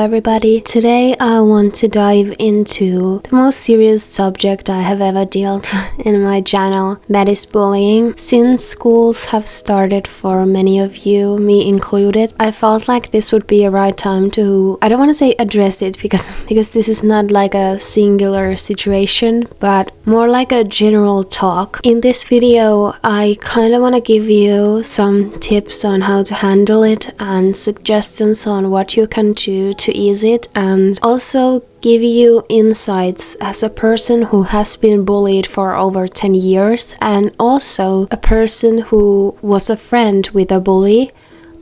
everybody. Today I want to dive into the most serious subject I have ever dealt in my channel, that is bullying. Since schools have started for many of you, me included, I felt like this would be a right time to, I don't want to say address it because this is not like a singular situation, but more like a general talk. In this video, I kind of want to give you some tips on how to handle it and suggestions on what you can do to ease it, and also give you insights as a person who has been bullied for over 10 years and also a person who was a friend with a bully.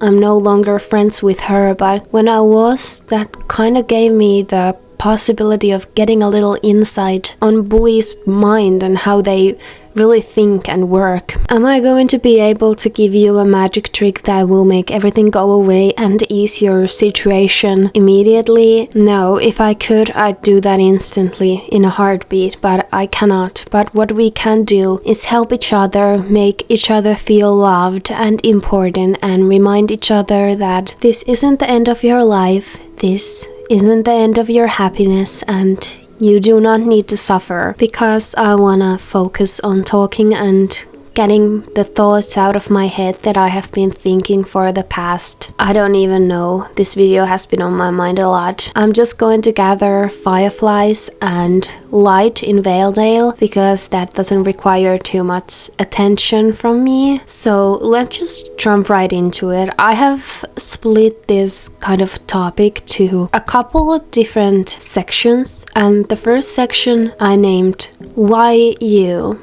I'm no longer friends with her, but when I was, that kind of gave me the possibility of getting a little insight on bullies' mind and how they really think and work. Am I going to be able to give you a magic trick that will make everything go away and ease your situation immediately? No, if I could, I'd do that instantly in a heartbeat, but I cannot. But what we can do is help each other, make each other feel loved and important, and remind each other that this isn't the end of your life, this isn't the end of your happiness, and you do not need to suffer. Because I wanna focus on talking and getting the thoughts out of my head that I have been thinking for the past, I don't even know, this video has been on my mind a lot. I'm just going to gather fireflies and light in Valedale because that doesn't require too much attention from me. So let's just jump right into it. I have split this kind of topic to a couple of different sections, and the first section I named Why You.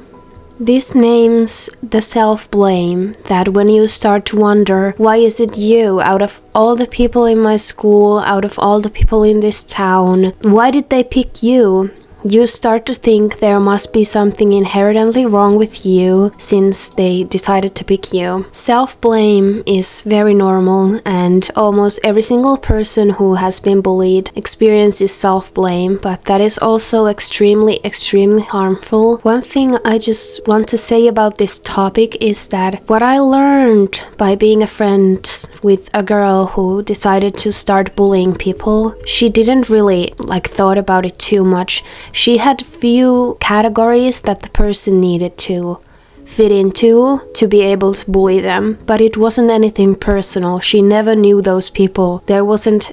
This names the self-blame, that when you start to wonder, why is it you? Out of all the people in my school, out of all the people in this town, why did they pick you? You start to think there must be something inherently wrong with you since they decided to pick you. Self-blame is very normal, and almost every single person who has been bullied experiences self-blame, but that is also extremely harmful. One thing I just want to say about this topic is that what I learned by being a friend with a girl who decided to start bullying people, she didn't really thought about it too much. She had few categories that the person needed to fit into to be able to bully them, but it wasn't anything personal. She never knew those people. There wasn't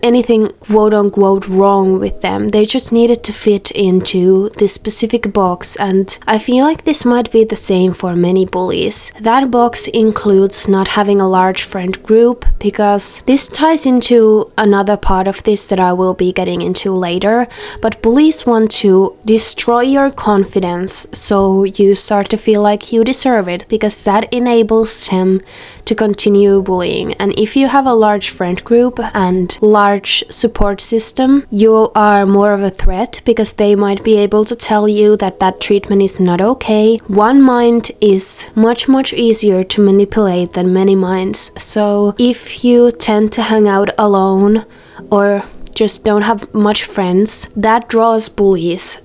anything quote unquote wrong with them. They just needed to fit into this specific box, and I feel like this might be the same for many bullies. That box includes not having a large friend group, because this ties into another part of this that I will be getting into later, but bullies want to destroy your confidence so you start to feel like you deserve it, because that enables him to continue bullying. And if you have a large friend group and large support system, you are more of a threat, because they might be able to tell you that that treatment is not okay. One mind is much easier to manipulate than many minds. So if you tend to hang out alone or just don't have much friends, that draws bullies.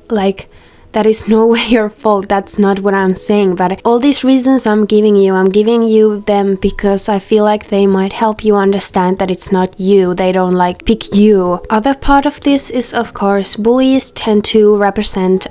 That is no way your fault, that's not what I'm saying, but all these reasons I'm giving you them because I feel like they might help you understand that it's not you, they don't pick you. Other part of this is, of course, bullies tend to represent,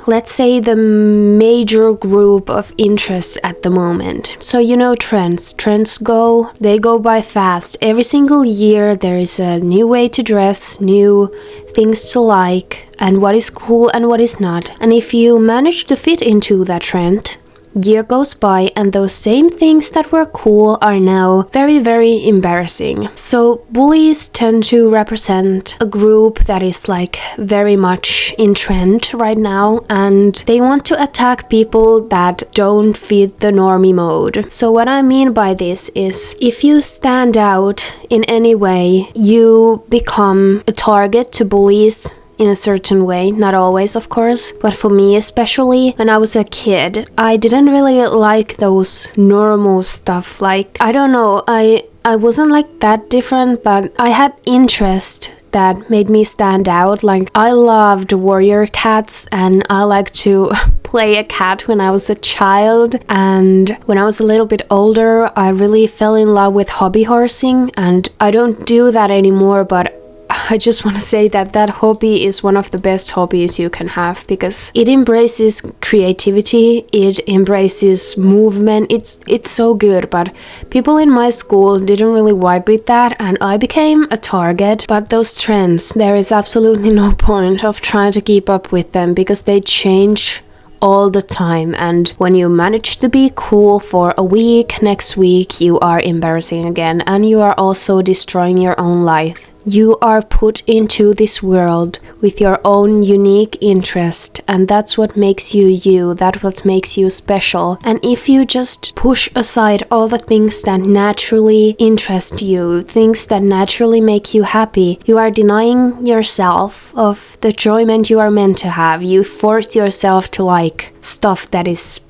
let's say, the major group of interests at the moment. So you know trends go by fast. Every single year there is a new way to dress, new things to like, and what is cool and what is not. And if you manage to fit into that trend, year goes by and those same things that were cool are now very embarrassing. So bullies tend to represent a group that is very much in trend right now, and they want to attack people that don't fit the normie mode. So what I mean by this is, if you stand out in any way, you become a target to bullies in a certain way. Not always, of course, but for me especially, when I was a kid, I didn't really like those normal stuff. I don't know, I wasn't that different, but I had interest that made me stand out. I loved warrior cats, and I liked to play a cat when I was a child, and when I was a little bit older I really fell in love with hobby horsing, and I don't do that anymore, but I just want to say that that hobby is one of the best hobbies you can have, because it embraces creativity, it embraces movement. It's so good, but people in my school didn't really vibe with that, and I became a target. But those trends, there is absolutely no point of trying to keep up with them, because they change all the time, and when you manage to be cool for a week, next week you are embarrassing again, and you are also destroying your own life. You are put into this world with your own unique interest, and that's what makes you you, that's what makes you special. And if you just push aside all the things that naturally interest you, things that naturally make you happy, you are denying yourself of the enjoyment you are meant to have. You force yourself to like stuff that is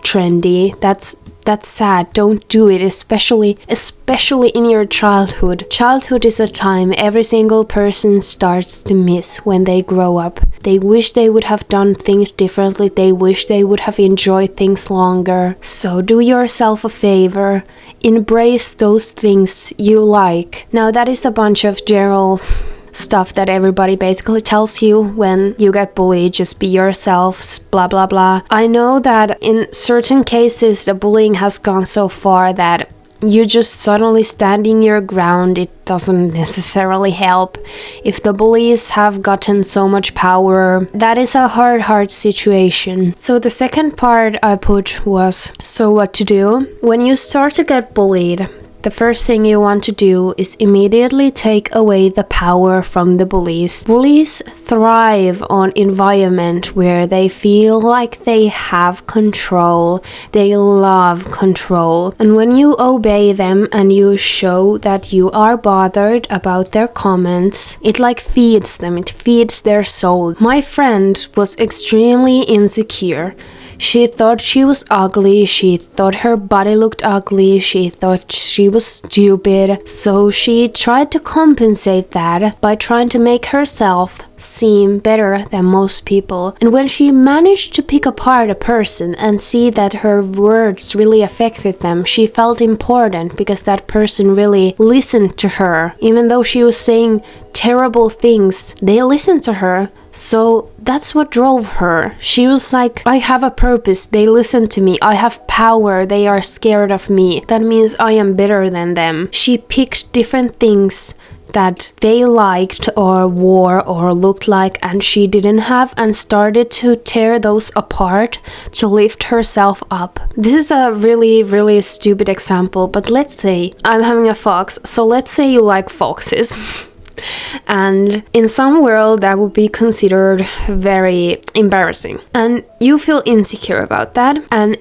trendy. That's sad. Don't do it, especially in your childhood. Childhood is a time every single person starts to miss when they grow up. They wish they would have done things differently. They wish they would have enjoyed things longer. So do yourself a favor. Embrace those things you like. Now that is a bunch of general stuff that everybody basically tells you when you get bullied. Just be yourselves, blah blah blah. I know that in certain cases the bullying has gone so far that you just suddenly standing your ground, it doesn't necessarily help. If the bullies have gotten so much power, that is a hard situation. So the second part I put was, so what to do? When you start to get bullied, the first thing you want to do is immediately take away the power from the bullies. Bullies thrive on environment where they feel like they have control. They love control. And when you obey them and you show that you are bothered about their comments, it like feeds them. It feeds their soul. My friend was extremely insecure. She thought she was ugly, she thought her body looked ugly, she thought she was stupid, so she tried to compensate that by trying to make herself seem better than most people. And when she managed to pick apart a person and see that her words really affected them, she felt important because that person really listened to her. Even though she was saying terrible things, they listened to her. So that's what drove her. She was like, I have a purpose, they listen to me, I have power, they are scared of me. That means I am better than them. She picked different things that they liked or wore or looked like and she didn't have, and started to tear those apart to lift herself up. This is a really stupid example, but let's say I'm having a fox, so let's say you like foxes. And in some world that would be considered very embarrassing, and you feel insecure about that, and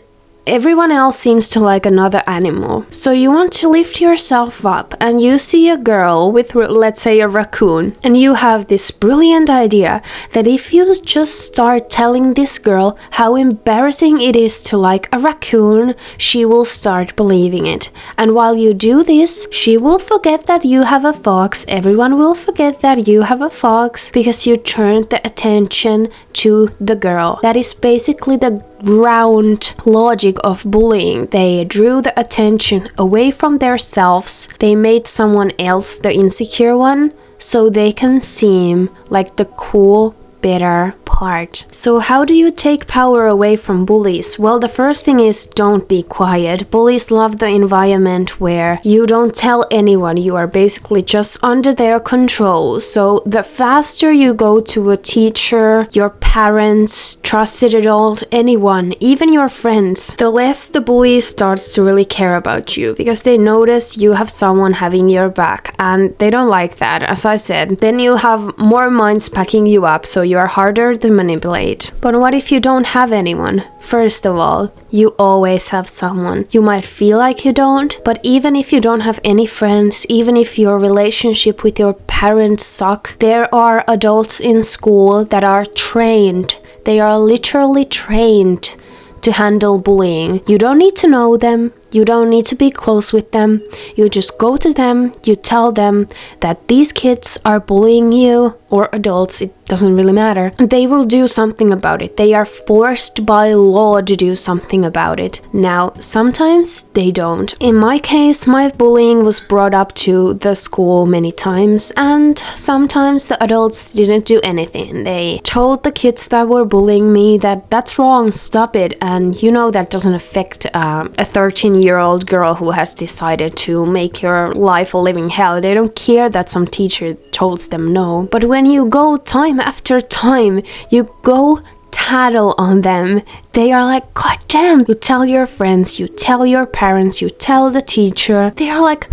everyone else seems to like another animal. So you want to lift yourself up and you see a girl with, let's say, a raccoon, and you have this brilliant idea that if you just start telling this girl how embarrassing it is to like a raccoon, she will start believing it. And while you do this, she will forget that you have a fox. Everyone will forget that you have a fox because you turned the attention to the girl. That is basically the round logic of bullying. They drew the attention away from themselves. They made someone else the insecure one so they can seem like the cool, better part. So how do you take power away from bullies? Well, the first thing is don't be quiet. Bullies love the environment where you don't tell anyone. You are basically just under their control. So the faster you go to a teacher, your parents, trusted adult, anyone, even your friends, the less the bully starts to really care about you, because they notice you have someone having your back and they don't like that. As I said, then you have more minds backing you up, so you are harder to manipulate. But what if you don't have anyone? First of all, you always have someone. You might feel like you don't, but even if you don't have any friends, even if your relationship with your parents suck, there are adults in school that are trained. They are literally trained to handle bullying. You don't need to know them. You don't need to be close with them. You just go to them, you tell them that these kids are bullying you, or adults, it doesn't really matter. They will do something about it. They are forced by law to do something about it. Now, sometimes they don't. In my case, my bullying was brought up to the school many times, and sometimes the adults didn't do anything. They told the kids that were bullying me that that's wrong, stop it. And you know that doesn't affect a 13-year-old girl who has decided to make your life a living hell. They don't care that some teacher told them no. But when you go time after time, you go tattle on them, they are like, God damn. You tell your friends, you tell your parents, you tell the teacher. They are like,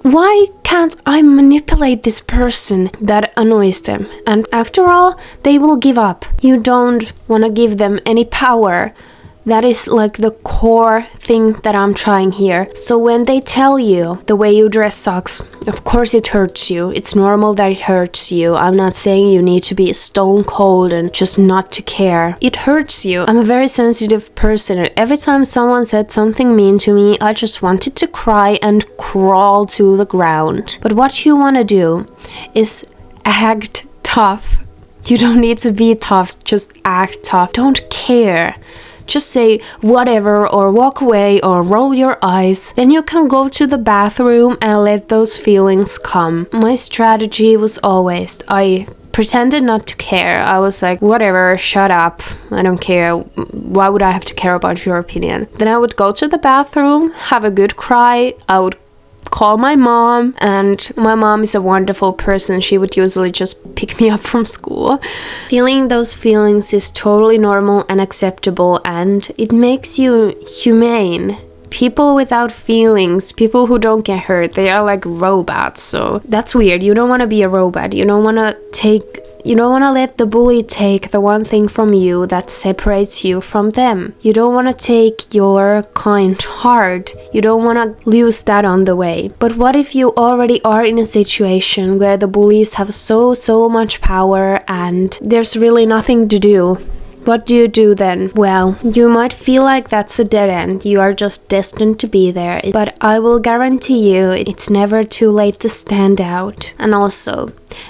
why can't I manipulate this person? That annoys them. And after all, they will give up. You don't want to give them any power. That is like the core thing that I'm trying here. So when they tell you the way you dress sucks, of course it hurts you. It's normal that it hurts you. I'm not saying you need to be stone cold and just not to care. It hurts you. I'm a very sensitive person. Every time someone said something mean to me, I just wanted to cry and crawl to the ground. But what you want to do is act tough. You don't need to be tough, just act tough. Don't care. Just say whatever or walk away or roll your eyes. Then you can go to the bathroom and let those feelings come. My strategy was always, I pretended not to care. I was like, whatever, shut up. I don't care. Why would I have to care about your opinion? Then I would go to the bathroom, have a good cry. I would call my mom, and my mom is a wonderful person. She would usually just pick me up from school. Feeling those feelings is totally normal and acceptable, and it makes you humane. People without feelings, people who don't get hurt, they are like robots. So that's weird. You don't want to be a robot. You don't want to let the bully take the one thing from you that separates you from them. You don't want to take your kind heart. You don't want to lose that on the way. But what if you already are in a situation where the bullies have so much power and there's really nothing to do? What do you do then? Well, you might feel like that's a dead end. You are just destined to be there. But I will guarantee you it's never too late to stand out. And also,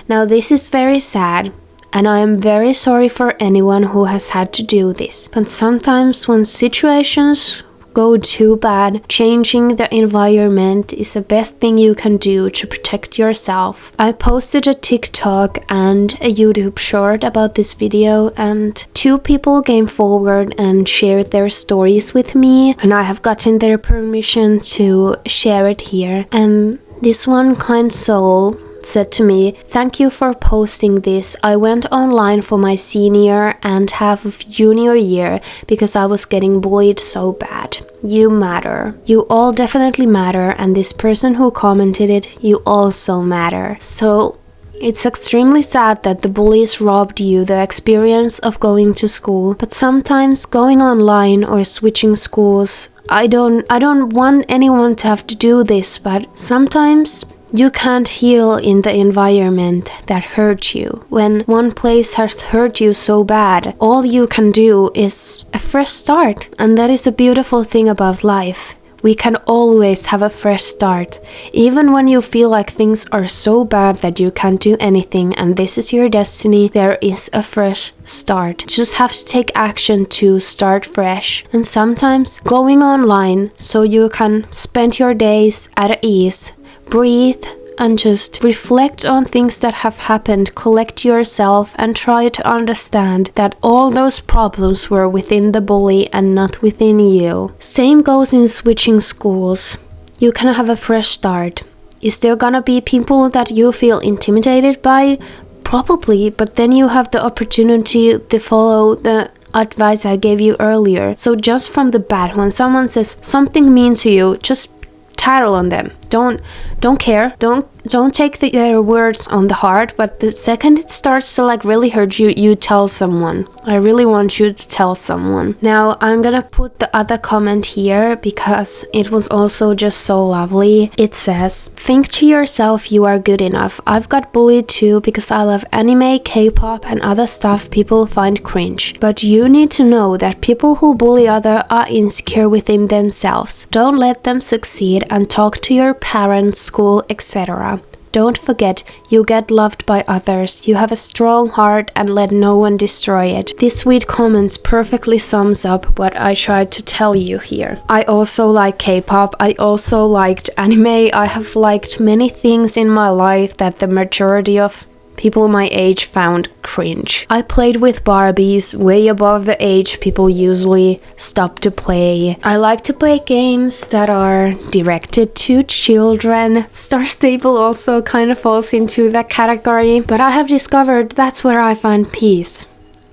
now this is very sad, and I am very sorry for anyone who has had to do this. But sometimes when situations go too bad, changing the environment is the best thing you can do to protect yourself. I posted a TikTok and a YouTube short about this video, and 2 people came forward and shared their stories with me, and I have gotten their permission to share it here. And this one kind soul said to me, "Thank you for posting this. I went online for my senior and half of junior year because I was getting bullied so bad. You matter. You all definitely matter, and this person who commented it, you also matter." So it's extremely sad that the bullies robbed you the experience of going to school, but sometimes going online or switching schools, I don't want anyone to have to do this, but sometimes you can't heal in the environment that hurt you. When one place has hurt you so bad, all you can do is a fresh start. And that is a beautiful thing about life. We can always have a fresh start. Even when you feel like things are so bad that you can't do anything and this is your destiny, there is a fresh start. You just have to take action to start fresh. And sometimes going online so you can spend your days at ease, breathe, and just reflect on things that have happened, collect yourself, and try to understand that all those problems were within the bully and not within you. Same goes in switching schools. You can have a fresh start. Is there gonna be people that you feel intimidated by? Probably, but then you have the opportunity to follow the advice I gave you earlier. So just from the bat, when someone says something mean to you, just tattle on them. Don't care. Don't take their words on the heart, but the second it starts to like really hurt you, you tell someone. I really want you to tell someone. Now, I'm gonna put the other comment here because it was also just so lovely. It says, think to yourself you are good enough. I've got bullied too because I love anime, K-pop and other stuff people find cringe. But you need to know that people who bully others are insecure within themselves. Don't let them succeed and talk to your parents, school, etc. Don't forget, you get loved by others. You have a strong heart and let no one destroy it. This sweet comments perfectly sums up what I tried to tell you here. I also like K-pop. I also liked anime. I have liked many things in my life that the majority of people my age found cringe. I played with Barbies way above the age people usually stop to play. I like to play games that are directed to children. Star Stable also kind of falls into that category, but I have discovered that's where I find peace.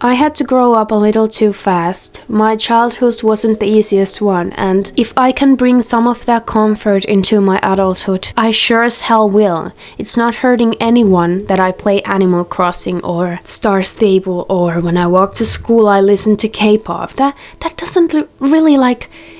I had to grow up a little too fast. My childhood wasn't the easiest one, and if I can bring some of that comfort into my adulthood, I sure as hell will. It's not hurting anyone that I play Animal Crossing or Star Stable, or when I walk to school I listen to K-pop. That doesn't really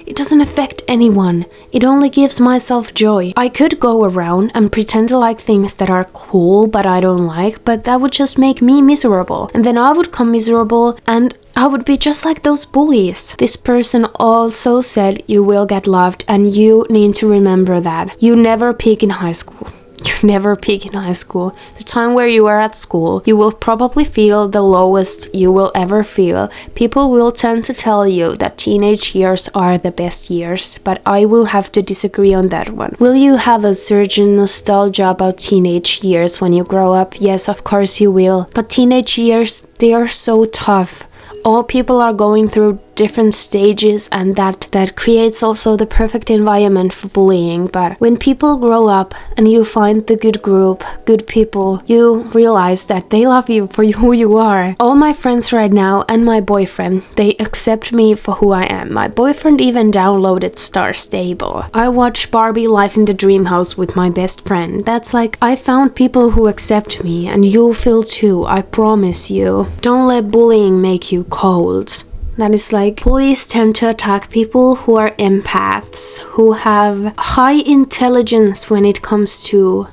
it doesn't affect anyone. It only gives myself joy. I could go around and pretend to like things that are cool but I don't like, but that would just make me miserable. And then I would come miserable and I would be just like those bullies. This person also said you will get loved and you need to remember that. You never peak in high school. You never peak in high school. The time where you are at school, you will probably feel the lowest you will ever feel. People will tend to tell you that teenage years are the best years, but I will have to disagree on that one. Will you have a certain nostalgia about teenage years when you grow up? Yes, of course you will. But teenage years, they are so tough. All people are going through different stages, and that creates also the perfect environment for bullying. But when people grow up and you find the good group, good people, you realize that they love you for who you are. All my friends right now and my boyfriend, they accept me for who I am. My boyfriend even downloaded Star Stable. I watch Barbie Life in the Dream House with my best friend. That's like, I found people who accept me, and you'll feel too, I promise you. Don't let bullying make you cold. That is like, bullies tend to attack people who are empaths, who have high intelligence when it comes to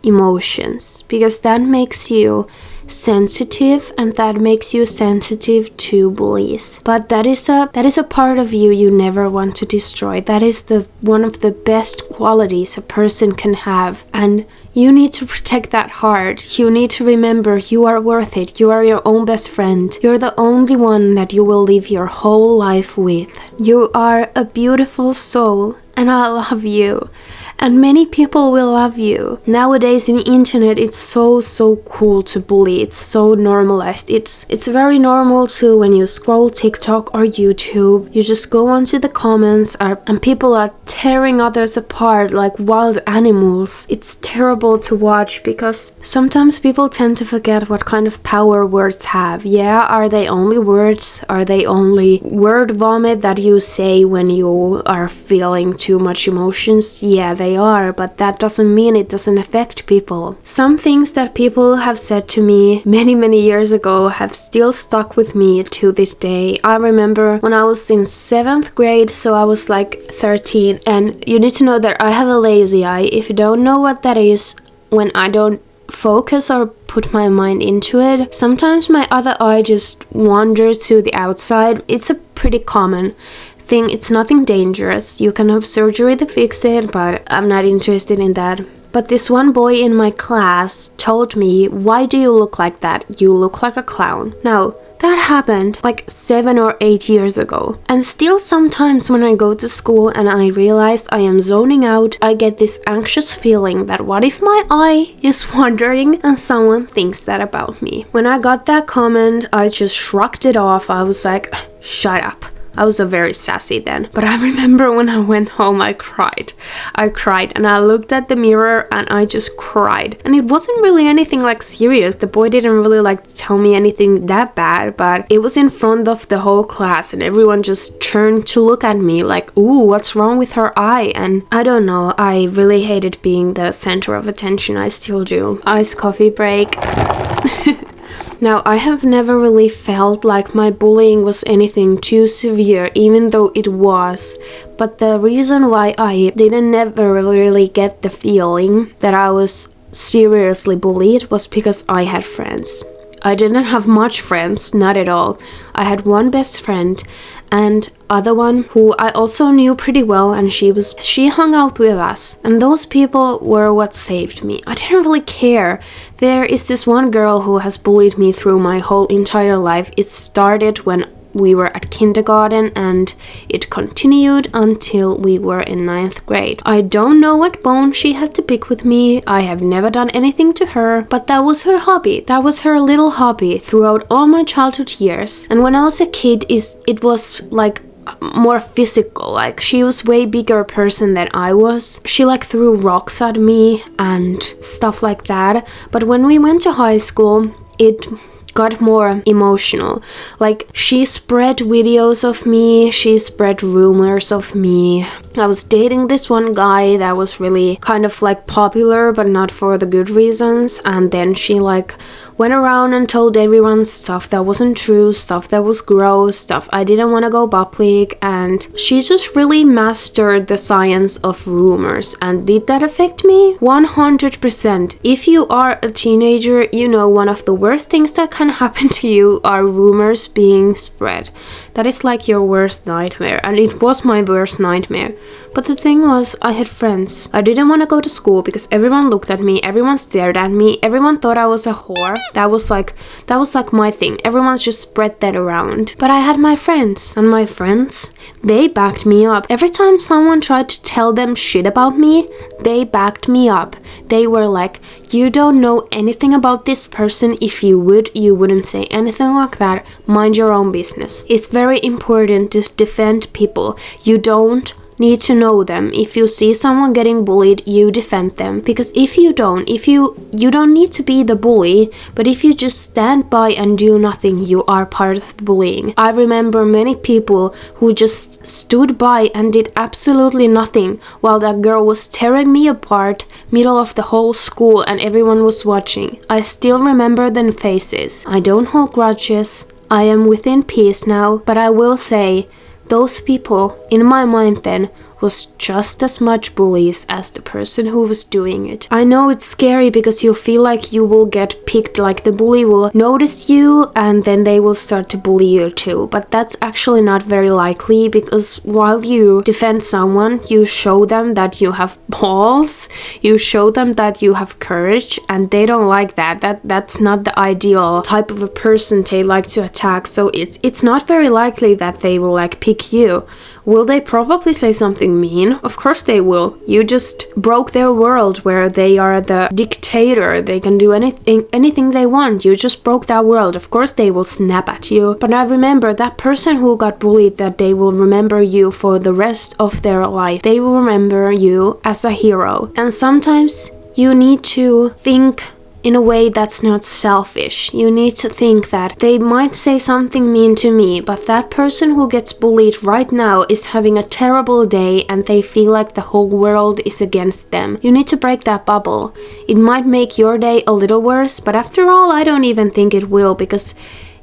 emotions, because that makes you sensitive, and that makes you sensitive to bullies. But that is a part of you never want to destroy. That is one of the best qualities a person can have, and you need to protect that heart. You need to remember you are worth it. You are your own best friend. You're the only one that you will live your whole life with. You are a beautiful soul, and I love you. And many people will love you. Nowadays in the internet, it's so cool to bully. It's so normalized. It's very normal too when you scroll TikTok or YouTube. You just go onto the comments and people are tearing others apart like wild animals. It's terrible to watch because sometimes people tend to forget what kind of power words have. Yeah, are they only words? Are they only word vomit that you say when you are feeling too much emotions? Yeah, they are, but that doesn't mean it doesn't affect people. Some things that people have said to me many years ago have still stuck with me to this day. I remember when I was in 7th grade, so I was like 13, and you need to know that I have a lazy eye. If you don't know what that is, when I don't focus or put my mind into it, sometimes my other eye just wanders to the outside. It's a pretty common thing. It's nothing dangerous. You can have surgery to fix it, but I'm not interested in that. But this one boy in my class told me, "Why do you look like that? You look like a clown." Now, that happened like 7 or 8 years ago. And still sometimes when I go to school and I realize I am zoning out, I get this anxious feeling that what if my eye is wandering and someone thinks that about me. When I got that comment, I just shrugged it off. I was like, shut up. I was a very sassy then. But I remember when I went home, I cried. I cried and I looked at the mirror and I just cried. And it wasn't really anything like serious. The boy didn't really like tell me anything that bad, but it was in front of the whole class and everyone just turned to look at me like, ooh, what's wrong with her eye? And I don't know, I really hated being the center of attention. I still do. Iced coffee break. Now, I have never really felt like my bullying was anything too severe, even though it was. But the reason why I didn't never really get the feeling that I was seriously bullied was because I had friends. I didn't have much friends, not at all. I had one best friend and other one who I also knew pretty well, and she hung out with us. And those people were what saved me. I didn't really care. There is this one girl who has bullied me through my whole entire life. It started when we were at kindergarten and it continued until we were in 9th grade. I don't know what bone she had to pick with me. I have never done anything to her, but that was her hobby. That was her little hobby throughout all my childhood years. And when I was a kid, it was like more physical. Like, she was way bigger person than I was. She like threw rocks at me and stuff like that. But when we went to high school, it got more emotional. Like, she spread videos of me, she spread rumors of me. I was dating this one guy that was really kind of like popular, but not for the good reasons. And then she like went around and told everyone stuff that wasn't true, stuff that was gross, stuff I didn't want to go public. And she just really mastered the science of rumors. And did that affect me? 100%. If you are a teenager, you know one of the worst things that can happen to you are rumors being spread. That is like your worst nightmare, and it was my worst nightmare. But the thing was, I had friends. I didn't want to go to school because everyone looked at me, everyone stared at me, everyone thought I was a whore. That was like my thing. Everyone just spread that around. But I had my friends, and my friends, they backed me up. Every time someone tried to tell them shit about me, they backed me up. They were like, you don't know anything about this person. If you would, you wouldn't say anything like that. Mind your own business. It's very important to defend people. You don't need to know them. If you see someone getting bullied, you defend them. Because if you don't, you don't need to be the bully, but if you just stand by and do nothing, you are part of the bullying. I remember many people who just stood by and did absolutely nothing while that girl was tearing me apart, middle of the whole school, and everyone was watching. I still remember their faces. I don't hold grudges. I am within peace now, but I will say, those people, in my mind then, was just as much bullies as the person who was doing it. I know it's scary because you feel like you will get picked, like the bully will notice you and then they will start to bully you too. But that's actually not very likely, because while you defend someone, you show them that you have balls, you show them that you have courage, and they don't like that. That's not the ideal type of a person they like to attack. So it's not very likely that they will like pick you. Will they probably say something mean? Of course they will. You just broke their world where they are the dictator. They can do anything they want. You just broke that world. Of course they will snap at you. But I remember that person who got bullied, that they will remember you for the rest of their life. They will remember you as a hero. And sometimes you need to think in a way that's not selfish. You need to think that they might say something mean to me, but that person who gets bullied right now is having a terrible day and they feel like the whole world is against them. You need to break that bubble. It might make your day a little worse, but after all, I don't even think it will, because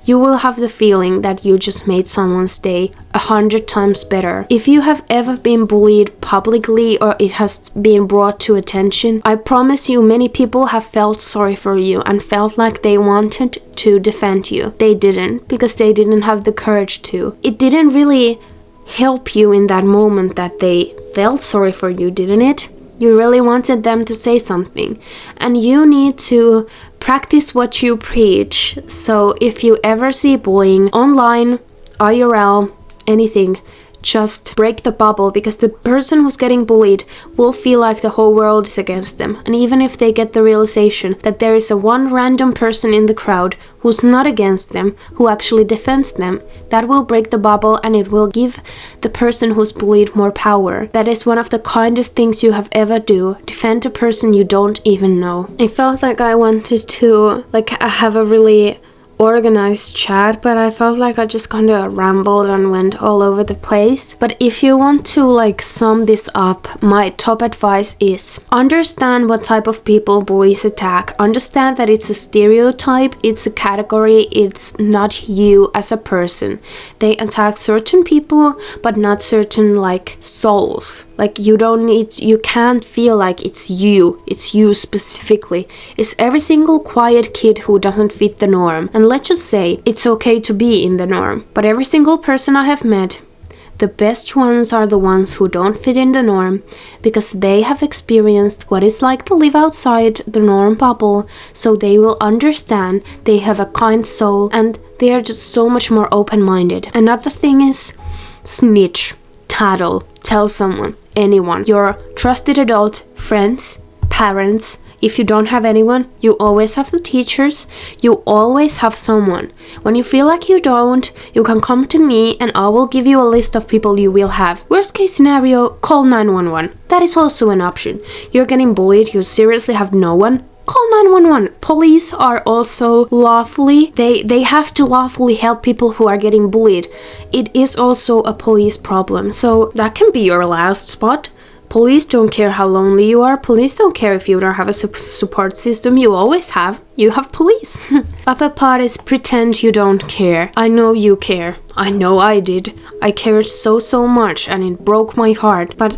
you will have the feeling that you just made someone's day 100 times better. If you have ever been bullied publicly or it has been brought to attention, I promise you many people have felt sorry for you and felt like they wanted to defend you. They didn't, because they didn't have the courage to. It didn't really help you in that moment that they felt sorry for you, didn't it? You really wanted them to say something. And you need to practice what you preach. So if you ever see bullying online, IRL, anything, just break the bubble, because the person who's getting bullied will feel like the whole world is against them. And even if they get the realization that there is a one random person in the crowd who's not against them, who actually defends them, that will break the bubble and it will give the person who's bullied more power. That is one of the kindest things you have ever do. Defend a person you don't even know. I felt like I wanted to have a really organized chat, but I felt like I just kind of rambled and went all over the place. But if you want to like sum this up, my top advice is understand what type of people bullies attack. Understand that it's a stereotype, it's a category, it's not you as a person. They attack certain people, but not certain like souls. Like you can't feel like it's you specifically. It's every single quiet kid who doesn't fit the norm. And let's just say it's okay to be in the norm. But every single person I have met, the best ones are the ones who don't fit in the norm, because they have experienced what it's like to live outside the norm bubble, so they will understand, they have a kind soul, and they are just so much more open-minded. Another thing is snitch, tattle, tell someone, anyone, your trusted adult, friends, parents. If you don't have anyone, you always have the teachers, you always have someone. When you feel like you don't, you can come to me and I will give you a list of people you will have. Worst case scenario, call 911. That is also an option. You're getting bullied, you seriously have no one. Call 911. Police are also lawfully, they have to lawfully help people who are getting bullied. It is also a police problem, so that can be your last spot. Police don't care how lonely you are. Police don't care if you don't have a support system. You always have. You have police. Other part is pretend you don't care. I know you care. I know I did. I cared so much and it broke my heart. But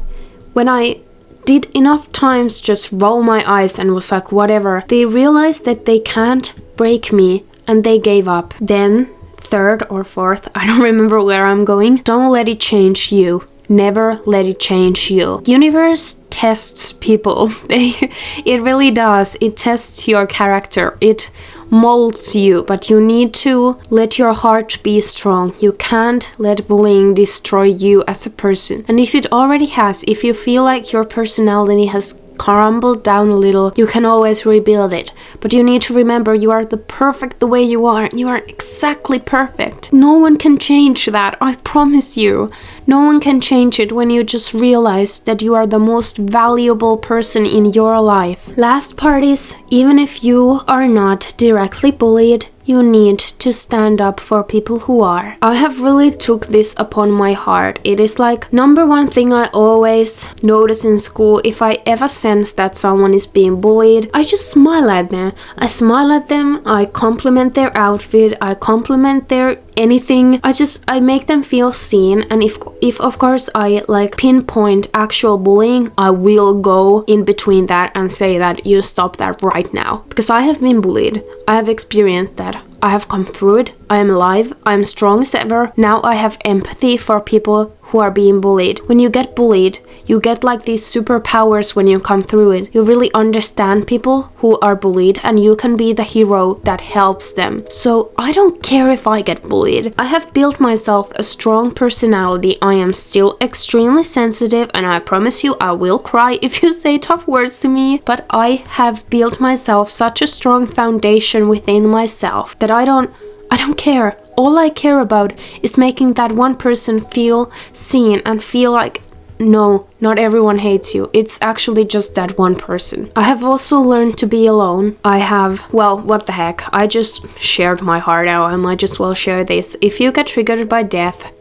when I did enough times just roll my eyes and was like whatever, they realized that they can't break me and they gave up. Then, third or fourth, I don't remember where I'm going, don't let it change you. Never let it change you. Universe tests people. It really does. It tests your character. It molds you, but you need to let your heart be strong. You can't let bullying destroy you as a person. And if it already has, if you feel like your personality has crumbled down a little, you can always rebuild it. But you need to remember you are the perfect the way you are. You are exactly perfect. No one can change that, I promise you. No one can change it when you just realize that you are the most valuable person in your life. Last part is, even if you are not directly bullied, you need to stand up for people who are. I have really took this upon my heart. It is like number one thing I always notice in school. If I ever sense that someone is being bullied, I just smile at them. I smile at them, I compliment their outfit, I compliment their anything. I make them feel seen, and if of course I like pinpoint actual bullying, I will go in between that and say that you stop that right now, because I have been bullied. I have experienced that. I have come through it. I am alive. I am strong as ever. Now I have empathy for people who are being bullied. When you get bullied, you get like these superpowers when you come through it. You really understand people who are bullied and you can be the hero that helps them. So I don't care if I get bullied. I have built myself a strong personality. I am still extremely sensitive and I promise you I will cry if you say tough words to me. But I have built myself such a strong foundation within myself that I don't care. All I care about is making that one person feel seen and feel like, no, not everyone hates you. It's actually just that one person. I have also learned to be alone. Well, what the heck. I just shared my heart out. I might as well share this. If you get triggered by death,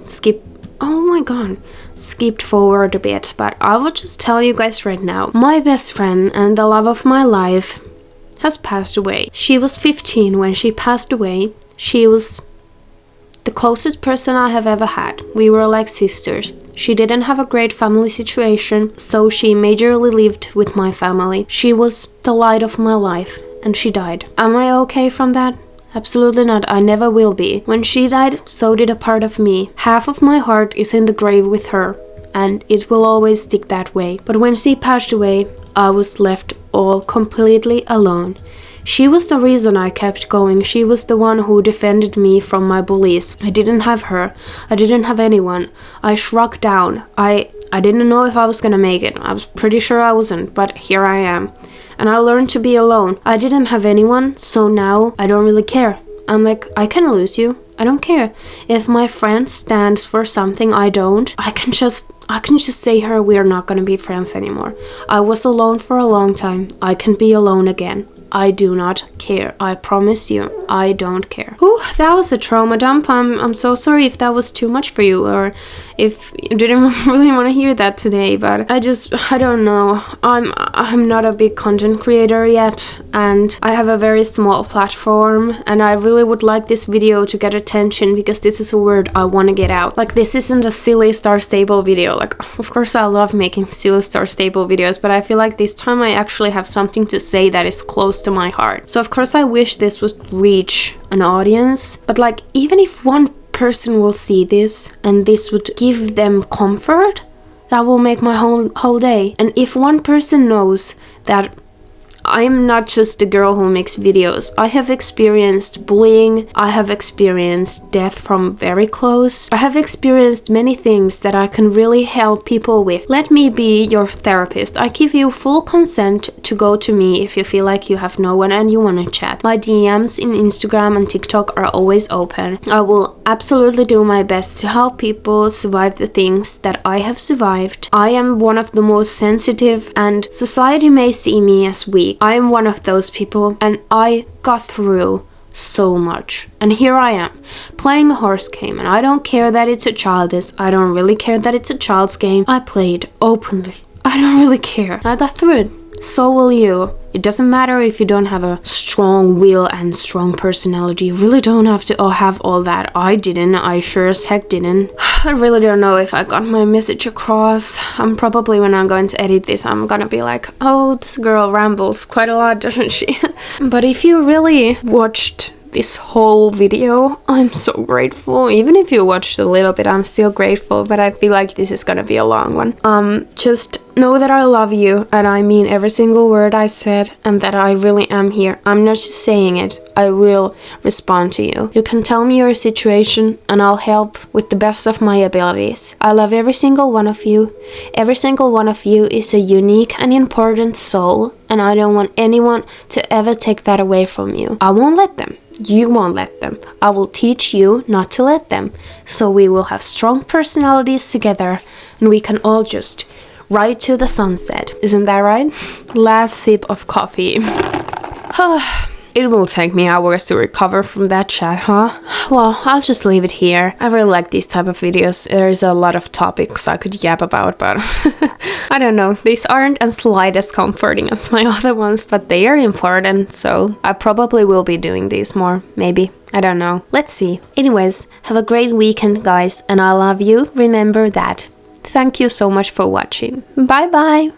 skipped forward a bit. But I will just tell you guys right now. My best friend and the love of my life has passed away. She was 15 when she passed away. She was the closest person I have ever had. We were like sisters. She didn't have a great family situation, so she majorly lived with my family. She was the light of my life, and she died. Am I okay from that? Absolutely not. I never will be. When she died, so did a part of me. Half of my heart is in the grave with her, and it will always stick that way. But when she passed away, I was left all completely alone. She was the reason I kept going. She was the one who defended me from my bullies. I didn't have her. I didn't have anyone. I shrunk down. I didn't know if I was gonna make it. I was pretty sure I wasn't, but here I am. And I learned to be alone. I didn't have anyone, so now I don't really care. I'm like, I can lose you. I don't care. If my friend stands for something I don't, I can just say her we're not gonna be friends anymore. I was alone for a long time. I can be alone again. I do not care, I promise you. I don't care. Ooh, that was a trauma dump. I'm so sorry if that was too much for you, or if you didn't really want to hear that today, but I don't know. I'm not a big content creator yet, and I have a very small platform, and I really would like this video to get attention because this is a word I want to get out. Like, this isn't a silly Star Stable video. Like, of course I love making silly Star Stable videos, but I feel like this time I actually have something to say that is close to my heart. So of course I wish this would reach an audience, but like, even if one person will see this and this would give them comfort, that will make my whole day. And if one person knows that I'm not just a girl who makes videos. I have experienced bullying. I have experienced death from very close. I have experienced many things that I can really help people with. Let me be your therapist. I give you full consent to go to me if you feel like you have no one and you want to chat. My DMs in Instagram and TikTok are always open. I will absolutely do my best to help people survive the things that I have survived. I am one of the most sensitive, and society may see me as weak. I am one of those people, and I got through so much. And here I am, playing a horse game, and I don't care that it's a childish. I don't really care that it's a child's game. I played openly. I don't really care. I got through it. So will you. It doesn't matter if you don't have a strong will and strong personality. You really don't have to have all that. I didn't. I sure as heck didn't. I really don't know if I got my message across. I'm probably, when I'm going to edit this, I'm gonna be like, oh, this girl rambles quite a lot, doesn't she? But if you really watched this whole video, I'm so grateful. Even if you watched a little bit, I'm still grateful, but I feel like this is gonna be a long one. Just know that I love you, and I mean every single word I said, and that I really am here. I'm not just saying it. I will respond to you. You can tell me your situation, and I'll help with the best of my abilities. I love every single one of you. Every single one of you is a unique and important soul, and I don't want anyone to ever take that away from you. I won't let them. You won't let them. I will teach you not to let them. So we will have strong personalities together, and we can all just ride to the sunset. Isn't that right? Last sip of coffee. It will take me hours to recover from that chat, huh? Well, I'll just leave it here. I really like these type of videos. There's a lot of topics I could yap about, but I don't know. These aren't as light as comforting as my other ones, but they are important, so I probably will be doing these more, maybe. I don't know. Let's see. Anyways, have a great weekend, guys, and I love you. Remember that. Thank you so much for watching. Bye bye!